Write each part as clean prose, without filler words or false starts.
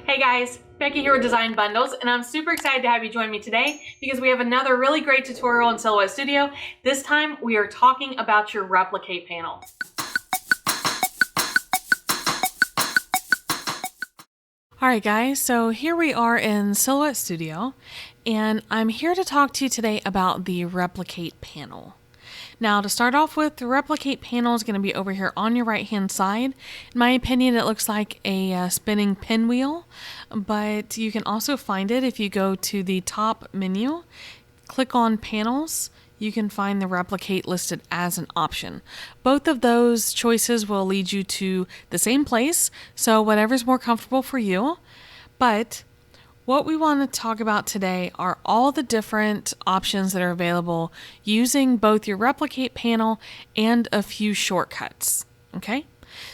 Hey guys, Becky here with Design Bundles, and I'm super excited to have you join me today because we have another really great tutorial in Silhouette Studio. This time we are talking about your replicate panel. Alright guys, so here we are in Silhouette Studio, and I'm here to talk to you today about the replicate panel. Now to start off with, the replicate panel is going to be over here on your right hand side. In my opinion, it looks like a spinning pinwheel, but you can also find it if you go to the top menu, click on panels, you can find the replicate listed as an option. Both of those choices will lead you to the same place, so whatever's more comfortable for you. But what we want to talk about today are all the different options that are available using both your replicate panel and a few shortcuts. Okay?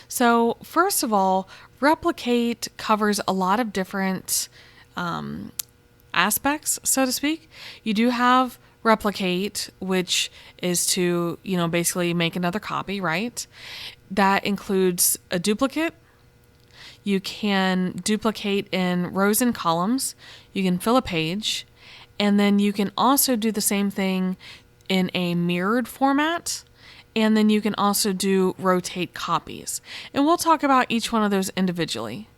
So first of all, replicate covers a lot of different aspects, so to speak. You do have replicate, which is to, basically make another copy, right? That includes a duplicate. You can duplicate in rows and columns. You can fill a page. And then you can also do the same thing in a mirrored format. And then you can also do rotate copies. And we'll talk about each one of those individually.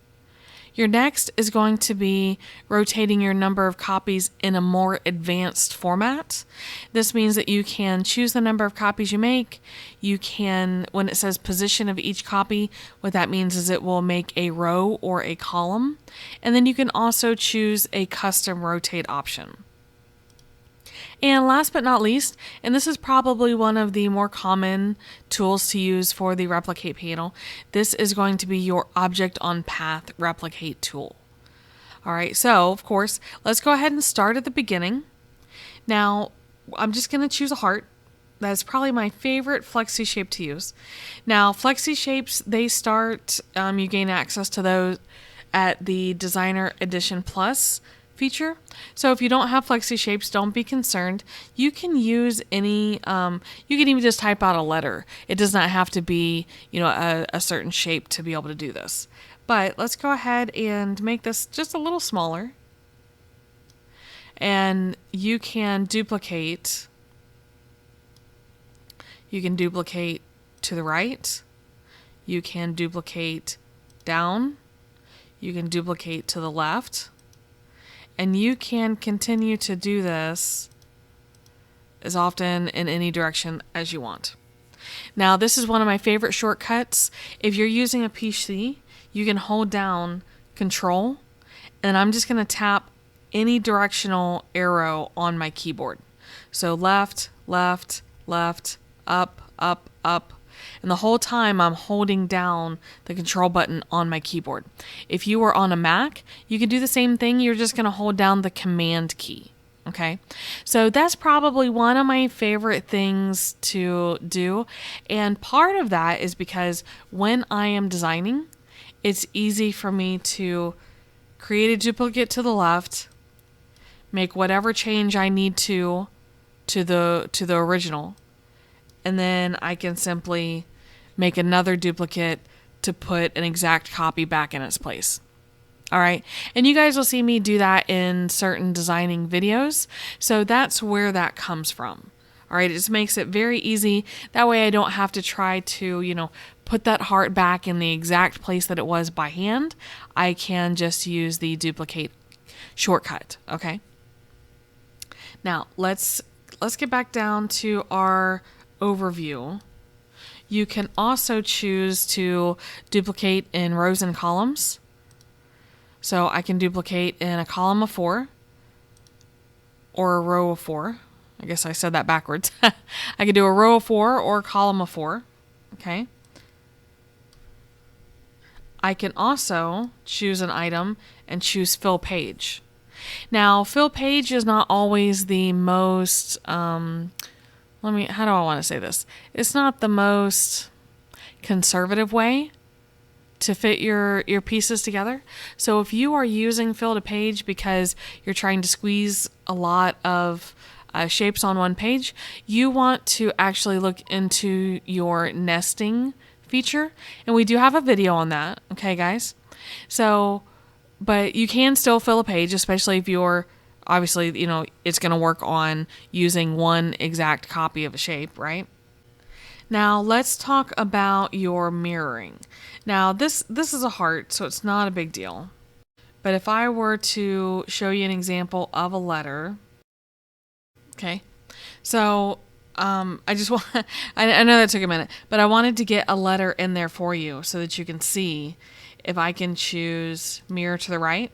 Your next is going to be rotating your number of copies in a more advanced format. This means that you can choose the number of copies you make. You can, when it says position of each copy, what that means is it will make a row or a column. And then you can also choose a custom rotate option. And last but not least, and this is probably one of the more common tools to use for the replicate panel, this is going to be your object on path replicate tool. All right, so of course, let's go ahead and start at the beginning. Now, I'm just going to choose a heart. That's probably my favorite flexi shape to use. Now, flexi shapes, they start, you gain access to those at the Designer Edition Plus feature. So if you don't have flexi shapes, don't be concerned. You can use any, you can even just type out a letter. It does not have to be, a certain shape to be able to do this. But let's go ahead and make this just a little smaller. And you can duplicate. You can duplicate to the right. You can duplicate down. You can duplicate to the left. And you can continue to do this as often in any direction as you want. Now, this is one of my favorite shortcuts. If you're using a PC, you can hold down Control, and I'm just going to tap any directional arrow on my keyboard. So left, left, left, up, up, up. And the whole time I'm holding down the control button on my keyboard. If you were on a Mac, you can do the same thing. You're just going to hold down the command key. Okay, so that's probably one of my favorite things to do. And part of that is because when I am designing, it's easy for me to create a duplicate to the left, make whatever change I need to the original. And then I can simply make another duplicate to put an exact copy back in its place. All right. And you guys will see me do that in certain designing videos. So that's where that comes from. All right. It just makes it very easy. That way I don't have to try to, put that heart back in the exact place that it was by hand. I can just use the duplicate shortcut. Okay. Now let's get back down to our overview. You can also choose to duplicate in rows and columns. So I can duplicate in a column of 4 or a row of 4. I guess I said that backwards. I could do a row of 4 or a column of 4. Okay. I can also choose an item and choose fill page. Now, fill page is not always the most how do I want to say this? It's not the most conservative way to fit your pieces together. So if you are using fill to page because you're trying to squeeze a lot of shapes on one page, you want to actually look into your nesting feature. And we do have a video on that. Okay, guys? So But you can still fill a page, especially if you're obviously, it's going to work on using one exact copy of a shape, right? Now let's talk about your mirroring. Now this is a heart, so it's not a big deal. But if I were to show you an example of a letter, okay. So I just want, I know that took a minute, but I wanted to get a letter in there for you so that you can see if I can choose mirror to the right.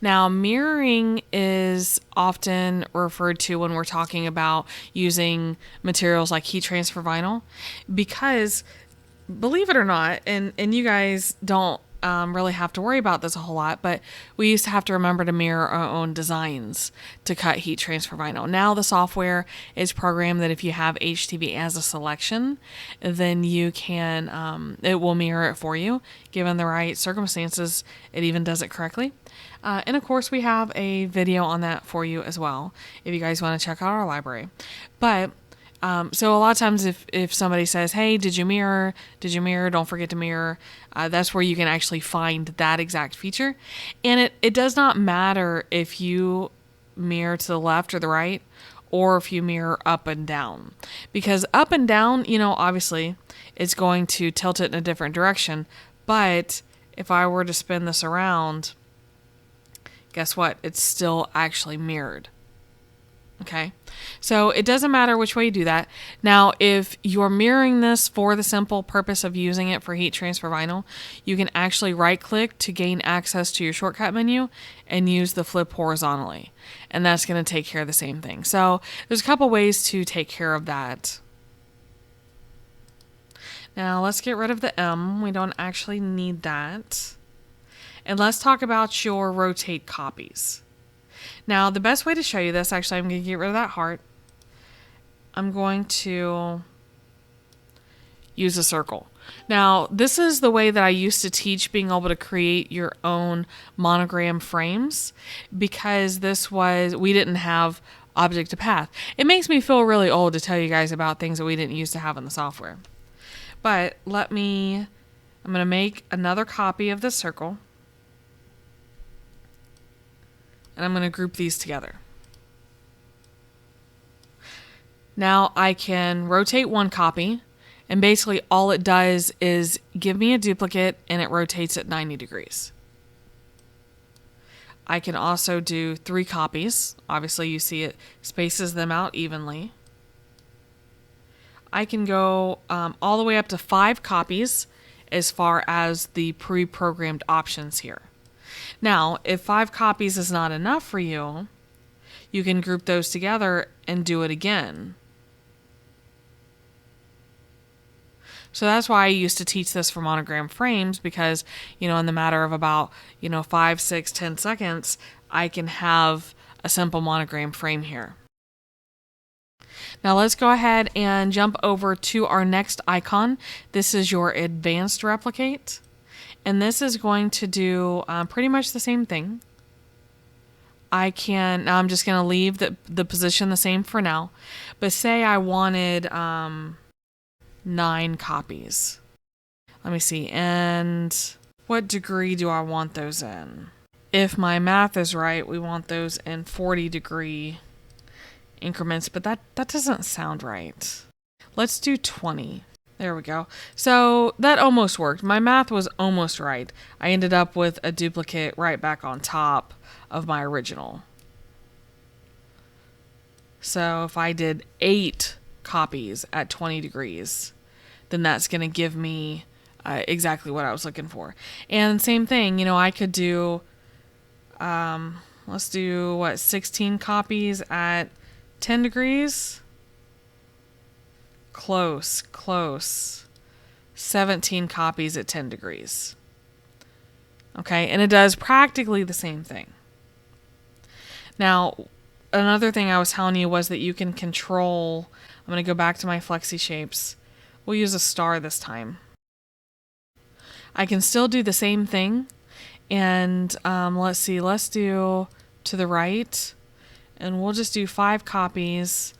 Now, mirroring is often referred to when we're talking about using materials like heat transfer vinyl, because believe it or not, and you guys don't really have to worry about this a whole lot, but we used to have to remember to mirror our own designs to cut heat transfer vinyl. Now the software is programmed that if you have HTV as a selection, then you can, it will mirror it for you. Given the right circumstances, it even does it correctly. And of course, we have a video on that for you as well, if you guys want to check out our library. But so a lot of times if somebody says, hey, did you mirror? Don't forget to mirror. That's where you can actually find that exact feature. And it does not matter if you mirror to the left or the right, or if you mirror up and down. Because up and down, obviously it's going to tilt it in a different direction. But if I were to spin this around, guess what? It's still actually mirrored. Okay, so it doesn't matter which way you do that. Now, if you're mirroring this for the simple purpose of using it for heat transfer vinyl, you can actually right click to gain access to your shortcut menu and use the flip horizontally. And that's going to take care of the same thing. So there's a couple ways to take care of that. Now let's get rid of the M. We don't actually need that. And let's talk about your rotate copies. Now, the best way to show you this, actually, I'm going to get rid of that heart. I'm going to use a circle. Now, this is the way that I used to teach being able to create your own monogram frames, because we didn't have object to path. It makes me feel really old to tell you guys about things that we didn't used to have in the software. But I'm going to make another copy of this circle. And I'm going to group these together. Now I can rotate one copy, and basically all it does is give me a duplicate and it rotates at 90 degrees. I can also do 3 copies. Obviously you see it spaces them out evenly. I can go all the way up to 5 copies as far as the pre-programmed options here. Now, if 5 copies is not enough for you, you can group those together and do it again. So that's why I used to teach this for monogram frames, because, in the matter of about, 5, 6, 10 seconds, I can have a simple monogram frame here. Now let's go ahead and jump over to our next icon. This is your advanced replicate. And this is going to do pretty much the same thing. Now I'm just going to leave the position the same for now. But say I wanted 9 copies. Let me see. And what degree do I want those in? If my math is right, we want those in 40-degree increments. But that doesn't sound right. Let's do 20. There we go. So that almost worked. My math was almost right. I ended up with a duplicate right back on top of my original. So if I did 8 copies at 20 degrees, then that's going to give me exactly what I was looking for. And same thing, I could do, let's do 16 copies at 10 degrees? Close. 17 copies at 10 degrees. Okay, and it does practically the same thing. Now, another thing I was telling you was that you can control, I'm going to go back to my flexi shapes. We'll use a star this time. I can still do the same thing, and let's do to the right, and we'll just do 5 copies.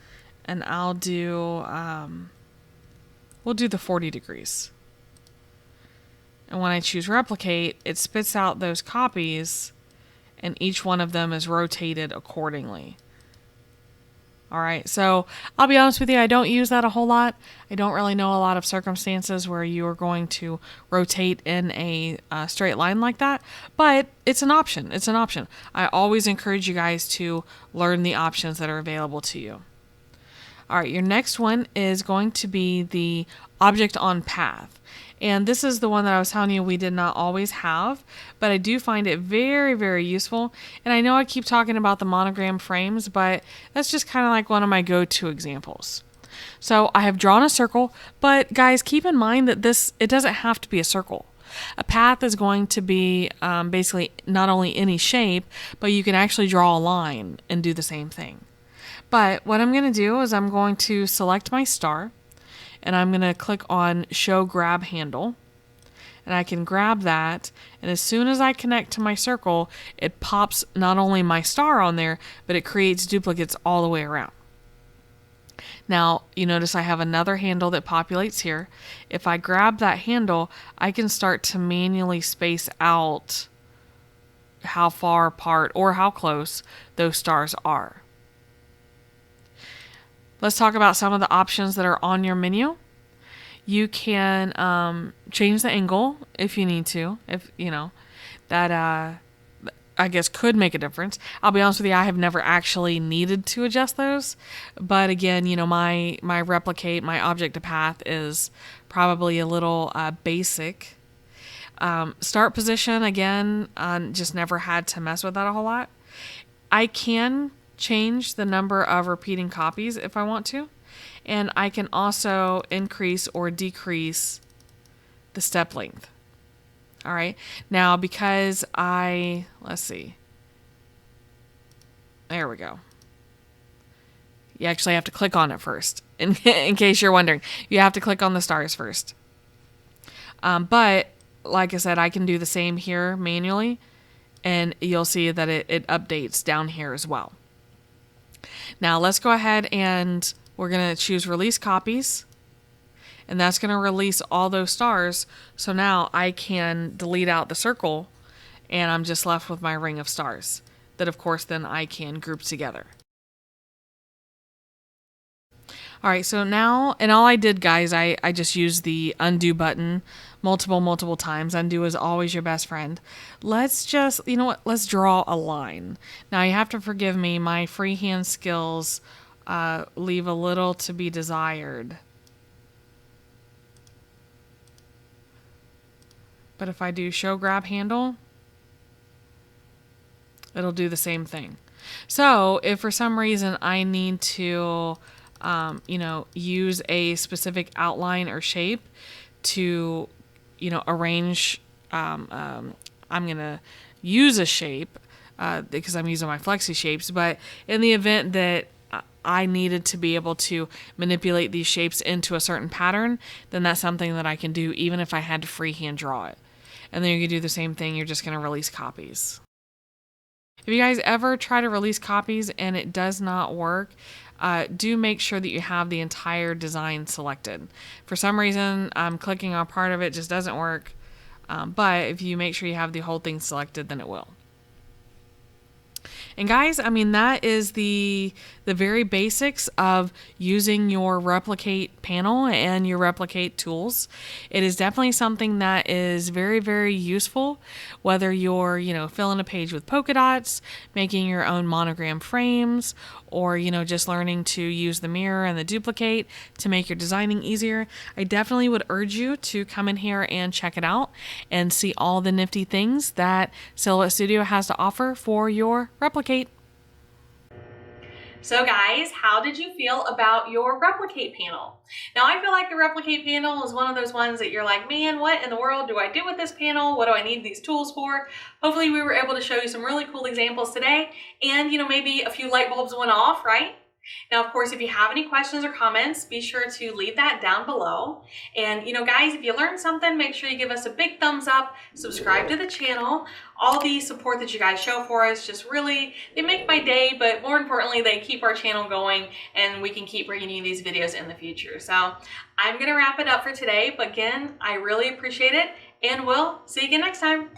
And I'll do, we'll do the 40 degrees. And when I choose replicate, it spits out those copies and each one of them is rotated accordingly. All right, so I'll be honest with you, I don't use that a whole lot. I don't really know a lot of circumstances where you are going to rotate in a straight line like that, but it's an option. It's an option. I always encourage you guys to learn the options that are available to you. All right, your next one is going to be the object on path. And this is the one that I was telling you we did not always have, but I do find it very, very useful. And I know I keep talking about the monogram frames, but that's just kind of like one of my go-to examples. So I have drawn a circle, but guys, keep in mind that it doesn't have to be a circle. A path is going to be basically not only any shape, but you can actually draw a line and do the same thing. But what I'm going to do is I'm going to select my star, and I'm going to click on Show Grab Handle. And I can grab that, and as soon as I connect to my circle, it pops not only my star on there, but it creates duplicates all the way around. Now, you notice I have another handle that populates here. If I grab that handle, I can start to manually space out how far apart or how close those stars are. Let's talk about some of the options that are on your menu. You can change the angle if you need to. If you know that, I guess could make a difference. I'll be honest with you, I have never actually needed to adjust those. But again, you know, my replicate, my object to path is probably a little basic. Start position, again, just never had to mess with that a whole lot. I can change the number of repeating copies if I want to, and I can also increase or decrease the step length. All right, now because let's see, there we go. You actually have to click on it first, in case you're wondering. You have to click on the stars first. But like I said, I can do the same here manually, and you'll see that it updates down here as well. Now let's go ahead and we're going to choose release copies, and that's going to release all those stars. So now I can delete out the circle, and I'm just left with my ring of stars that of course then I can group together. All right, so now, and all I did, guys, I just used the undo button multiple times. Undo is always your best friend. Let's just, you know what, let's draw a line. Now, you have to forgive me, my freehand skills leave a little to be desired. But if I do show grab handle, it'll do the same thing. So if for some reason I need to use a specific outline or shape to, arrange, I'm going to use a shape because I'm using my flexi shapes, but in the event that I needed to be able to manipulate these shapes into a certain pattern, then that's something that I can do even if I had to freehand draw it. And then you can do the same thing, you're just going to release copies. If you guys ever try to release copies and it does not work, do make sure that you have the entire design selected. For some reason, clicking on part of it just doesn't work, but if you make sure you have the whole thing selected, then it will. And guys, I mean, that is the very basics of using your replicate panel and your replicate tools. It is definitely something that is very, very useful, whether you're, filling a page with polka dots, making your own monogram frames, or, just learning to use the mirror and the duplicate to make your designing easier. I definitely would urge you to come in here and check it out and see all the nifty things that Silhouette Studio has to offer for your replicate. So guys, how did you feel about your replicate panel? Now I feel like the replicate panel is one of those ones that you're like, man, what in the world do I do with this panel? What do I need these tools for? Hopefully we were able to show you some really cool examples today, and maybe a few light bulbs went off, right? Now, of course, if you have any questions or comments, be sure to leave that down below. And, guys, if you learned something, make sure you give us a big thumbs up, subscribe to the channel. All the support that you guys show for us just really, they make my day, but more importantly, they keep our channel going and we can keep bringing you these videos in the future. So I'm going to wrap it up for today, but again, I really appreciate it and we'll see you again next time.